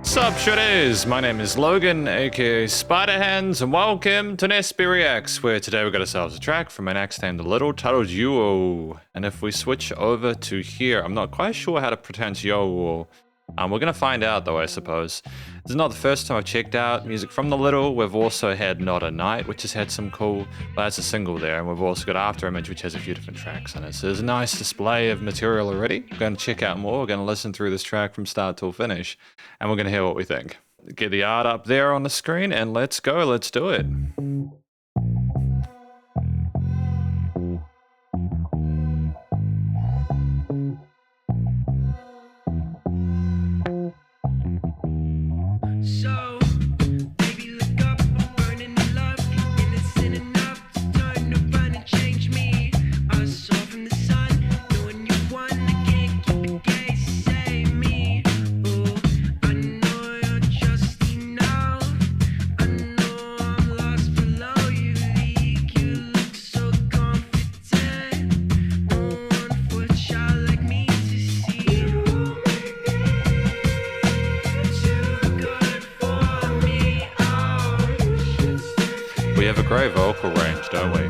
Sup Shredders, my name is Logan, aka Spiderhands, and welcome to Nesby Reacts, where today we got ourselves a track from an act named Little titled Youoo. And if we switch over to here, I'm not quite sure how to pronounce Youoo. We're gonna find out though, I suppose. This is not the first time I've checked out music from the Little. We've also had Not a Night, which has had some cool, well, that's a single there, and we've also got After Image, which has a few different tracks on it. So there's a nice display of material already. We're gonna check out more. We're gonna listen through this track from start till finish, and we're gonna hear what we think. Get the art up there on the screen, and let's go. Let's do it. So, baby, look up, I'm burning in love, and it's in enough to turn around and change me. I saw from the sun, knowing you won, I can't keep it gay, save me. Oh, I know you're trusty now, I know I'm lost below you leak. You look so confident, no one for a child like me to see. We have a great vocal range, don't we?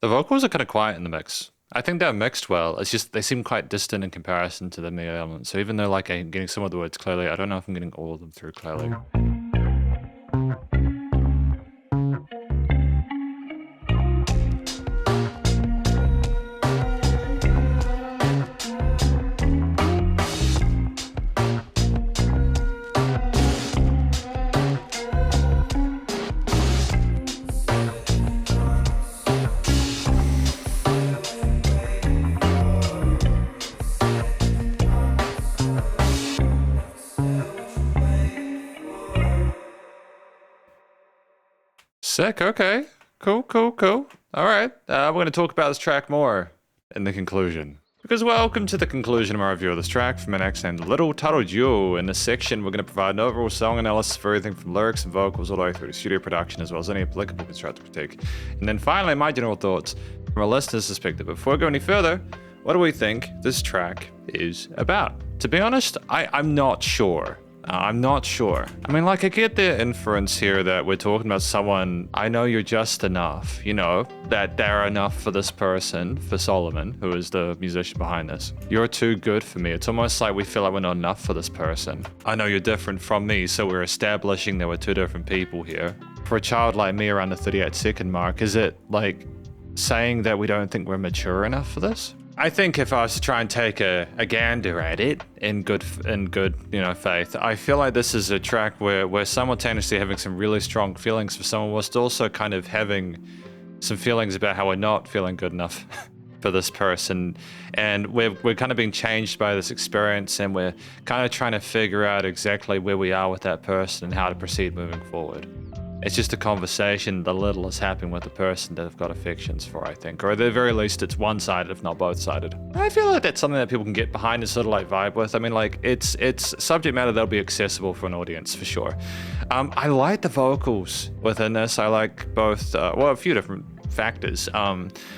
The vocals are kind of quiet in the mix. I think they're mixed well. It's just they seem quite distant in comparison to the main elements. So even though like I'm getting some of the words clearly, I don't know if I'm getting all of them through clearly. Sick, okay. Cool. All right, we're going to talk about this track more in the conclusion. Because welcome to the conclusion of my review of this track from an act named Little titled Youoo. In this section, we're going to provide an overall song analysis for everything from lyrics and vocals all the way through to studio production, as well as any applicable constructive critique. And then finally, my general thoughts from a listener's perspective. Before we go any further, what do we think this track is about? To be honest, I'm not sure. I'm not sure. I mean, like, I get the inference here that we're talking about someone, I know you're just enough, you know, that they're enough for this person, for Solomon, who is the musician behind this. You're too good for me. It's almost like we feel like we're not enough for this person. I know you're different from me, so we're establishing that we're two different people here. For a child like me around the 38-second mark, is it like saying that we don't think we're mature enough for this? I think if I was to try and take a gander at it in good faith, I feel like this is a track where we're simultaneously having some really strong feelings for someone whilst also kind of having some feelings about how we're not feeling good enough for this person, and we're kind of being changed by this experience, and we're kind of trying to figure out exactly where we are with that person and how to proceed moving forward. It's just a conversation the Little is having with the person that they've got affections for, I think. Or at the very least, it's one-sided, if not both-sided. I feel like that's something that people can get behind and sort of like vibe with. I mean, like, it's subject matter that'll be accessible for an audience, for sure. I like the vocals within this. I like both, a few different factors.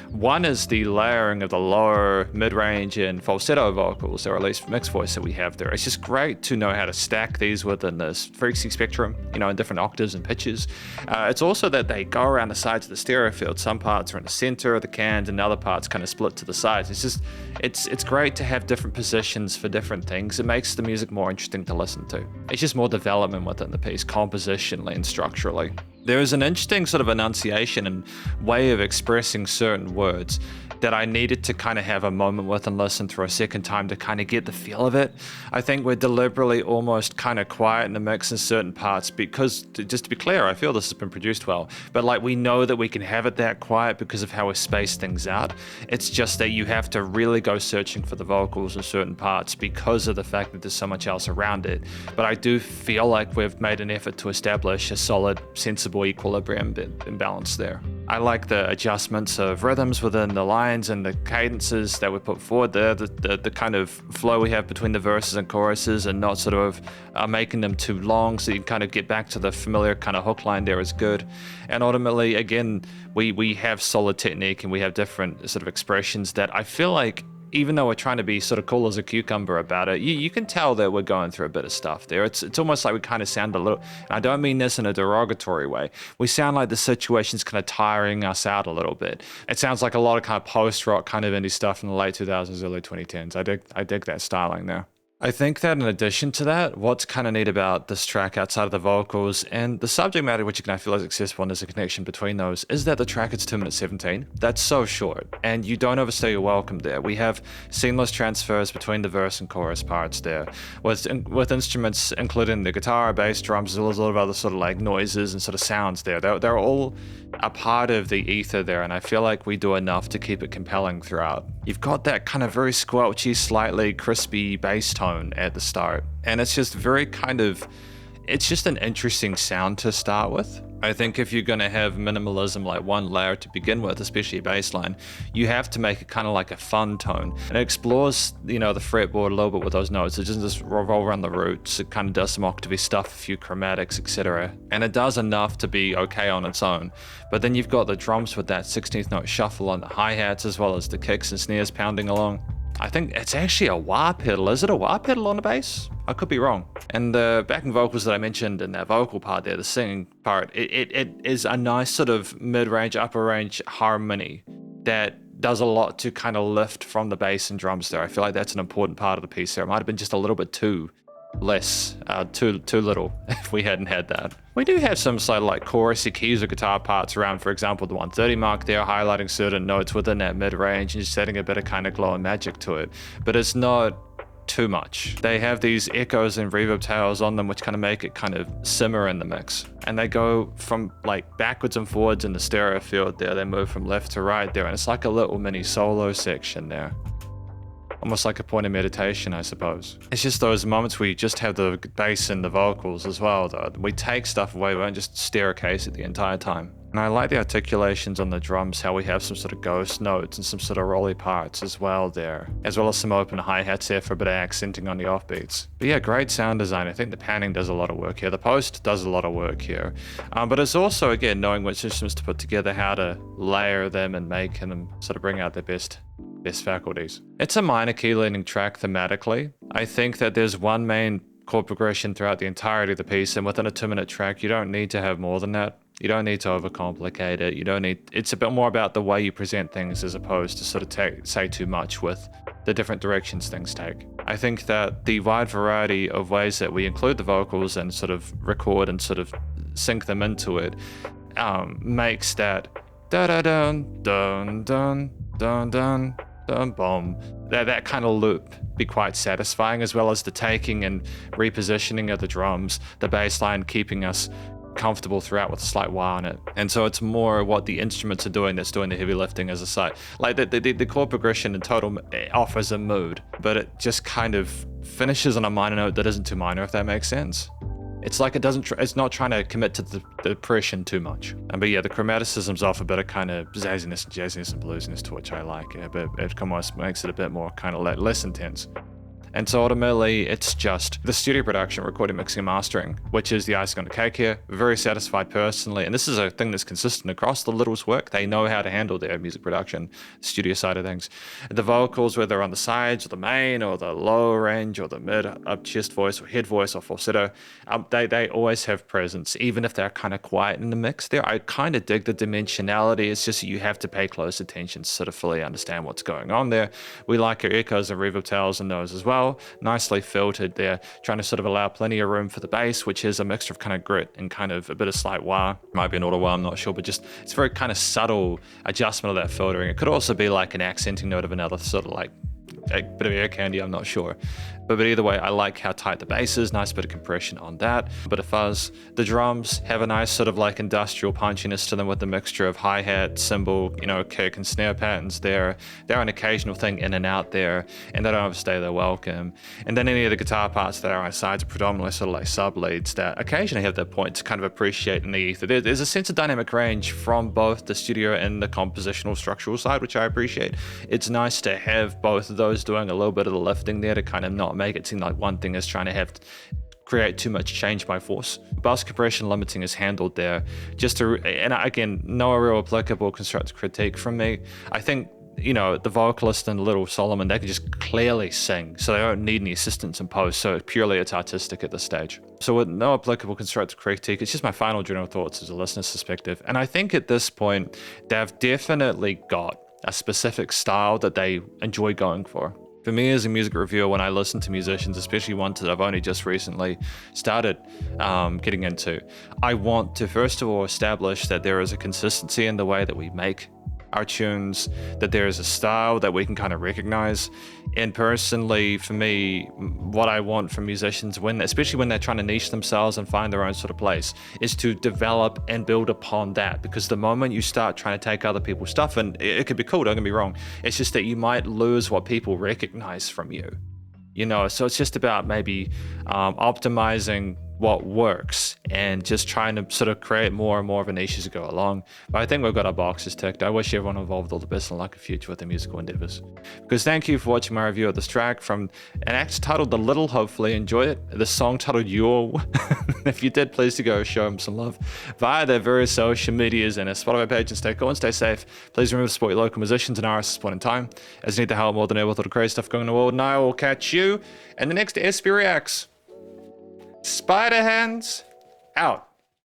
One is the layering of the lower, mid-range, and falsetto vocals, or at least mixed voice that we have there. It's just great to know how to stack these within this frequency spectrum, you know, in different octaves and pitches. It's also that they go around the sides of the stereo field. Some parts are in the center of the cans, and other parts kind of split to the sides. It's just, it's great to have different positions for different things. It makes the music more interesting to listen to. It's just more development within the piece, compositionally and structurally. There is an interesting sort of enunciation and way of expressing certain words that I needed to kind of have a moment with and listen through a second time to kind of get the feel of it. I think we're deliberately almost kind of quiet in the mix in certain parts because, just to be clear, I feel this has been produced well, but like we know that we can have it that quiet because of how we space things out. It's just that you have to really go searching for the vocals in certain parts because of the fact that there's so much else around it. But I do feel like we've made an effort to establish a solid, sensible equilibrium and balance there. I like the adjustments of rhythms within the lines and the cadences that we put forward there, the kind of flow we have between the verses and choruses, and not sort of making them too long so you can kind of get back to the familiar kind of hook line there is good. And ultimately, again, we have solid technique and we have different sort of expressions that I feel like, even though we're trying to be sort of cool as a cucumber about it, you can tell that we're going through a bit of stuff there. It's almost like we kind of sound a little, and I don't mean this in a derogatory way, we sound like the situation's kind of tiring us out a little bit. It sounds like a lot of kind of post-rock kind of indie stuff in the late 2000s, early 2010s. I dig that styling there. I think that in addition to that, what's kind of neat about this track outside of the vocals and the subject matter, which you can feel is accessible and there's a connection between those, is that the track is 2 minutes 17. That's so short, and you don't overstay your welcome there. We have seamless transfers between the verse and chorus parts there, with instruments including the guitar, bass, drums, as well as a lot of other sort of like noises and sort of sounds there. They're all a part of the ether there, and I feel like we do enough to keep it compelling throughout. You've got that kind of very squelchy, slightly crispy bass tone at the start, and it's just very kind of, it's just an interesting sound to start with. I think if you're going to have minimalism like one layer to begin with, especially a bass line, you have to make it kind of like a fun tone. And it explores, the fretboard a little bit with those notes. It doesn't just roll around the roots. It kind of does some octavey stuff, a few chromatics, etc. And it does enough to be okay on its own. But then you've got the drums with that 16th note shuffle on the hi-hats, as well as the kicks and snares pounding along. I think it's actually a wah pedal. Is it a wah pedal on the bass? I could be wrong. And the backing vocals that I mentioned in that vocal part there, the singing part, it is a nice sort of mid-range, upper range harmony that does a lot to kind of lift from the bass and drums there. I feel like that's an important part of the piece there. It might have been just a little bit too too little if we hadn't had that. We do have some sort of like chorusy keys or guitar parts around, for example, the 130 mark there, highlighting certain notes within that mid-range and just adding a bit of kind of glow and magic to it. But it's not too much. They have these echoes and reverb tails on them which kind of make it kind of simmer in the mix. And they go from like backwards and forwards in the stereo field there. They move from left to right there, and it's like a little mini solo section there. Almost like a point of meditation, I suppose. It's just those moments where you just have the bass and the vocals as well, though. We take stuff away, we don't just stare a case at the entire time. And I like the articulations on the drums, how we have some sort of ghost notes and some sort of rolly parts as well there, as well as some open hi-hats there for a bit of accenting on the offbeats. But yeah, great sound design. I think the panning does a lot of work here. The post does a lot of work here. But it's also, again, knowing which systems to put together, how to layer them and make them sort of bring out their best faculties. It's a minor key leaning track thematically. I think that there's one main chord progression throughout the entirety of the piece, and within a 2-minute track, you don't need to have more than that. You don't need to overcomplicate it. You don't need, it's a bit more about the way you present things as opposed to sort of say too much with the different directions things take. I think that the wide variety of ways that we include the vocals and sort of record and sort of sync them into it makes that da-da-dun, dun, dun, dun, dun, dun, boom, that kind of loop be quite satisfying, as well as the taking and repositioning of the drums, the bass line keeping us comfortable throughout with a slight wah on it. And so it's more what the instruments are doing that's doing the heavy lifting as a side. Like the chord progression in total offers a mood, but it just kind of finishes on a minor note that isn't too minor, if that makes sense. It's like it's not trying to commit to the depression too much. But yeah, the chromaticism's off a bit of kind of zazziness and bluesiness to which I like. Yeah, but it almost makes it a bit more kind of less intense. And so ultimately, it's just the studio production, recording, mixing, and mastering, which is the icing on the cake here. Very satisfied personally. And this is a thing that's consistent across the Littles' work. They know how to handle their music production, studio side of things. The vocals, whether on the sides or the main or the low range or the mid, up chest voice or head voice or falsetto, they always have presence, even if they're kind of quiet in the mix there. I kind of dig the dimensionality. It's just that you have to pay close attention to sort of fully understand what's going on there. We like our echoes and reverb tails in those as well. well, nicely filtered there, trying to sort of allow plenty of room for the bass, which is a mixture of kind of grit and kind of a bit of slight wah. Might be an auto wah, I'm not sure, but just it's very kind of subtle adjustment of that filtering. It could also be like an accenting note of another sort of like a bit of air candy, I'm not sure. But either way, I like how tight the bass is, nice bit of compression on that, bit of fuzz. The drums have a nice sort of like industrial punchiness to them with the mixture of hi-hat, cymbal, you know, kick and snare patterns. They're an occasional thing in and out there, and they don't overstay their welcome. And then any of the guitar parts that are on sides are predominantly sort of like sub-leads that occasionally have their point to kind of appreciate in the ether. There's a sense of dynamic range from both the studio and the compositional structural side, which I appreciate. It's nice to have both of those doing a little bit of the lifting there to kind of not make it seem like one thing is trying to create too much change by force. Bass compression limiting is handled there. And again, no real applicable constructive critique from me. I think, you know, the vocalist and Little Solomon, they can just clearly sing, so they don't need any assistance in post, so purely it's artistic at this stage. So with no applicable constructive critique, it's just my final general thoughts as a listener's perspective. And I think at this point, they've definitely got a specific style that they enjoy going for. For me as a music reviewer, when I listen to musicians, especially ones that I've only just recently started getting into, I want to first of all establish that there is a consistency in the way that we make our tunes, that there is a style that we can kind of recognize. And personally, for me, what I want from musicians, especially when they're trying to niche themselves and find their own sort of place, is to develop and build upon that. Because the moment you start trying to take other people's stuff, and it could be cool, don't get me wrong, it's just that you might lose what people recognize from you. You know, so it's just about maybe optimizing what works and just trying to sort of create more and more of a niche as we go along. But I think we've got our boxes ticked. I wish everyone involved all the best and luck in future with their musical endeavors. Because thank you for watching my review of this track from an act titled The Little. Hopefully you enjoy it. The song titled Youoo. If you did, please do go show them some love via their various social medias and a Spotify page, and stay cool and stay safe. Please remember to support your local musicians and artists at this point in time, as they need the help more than ever with all the crazy stuff going on in the world. And I will catch you in the next SP Reacts. Spiderhands out.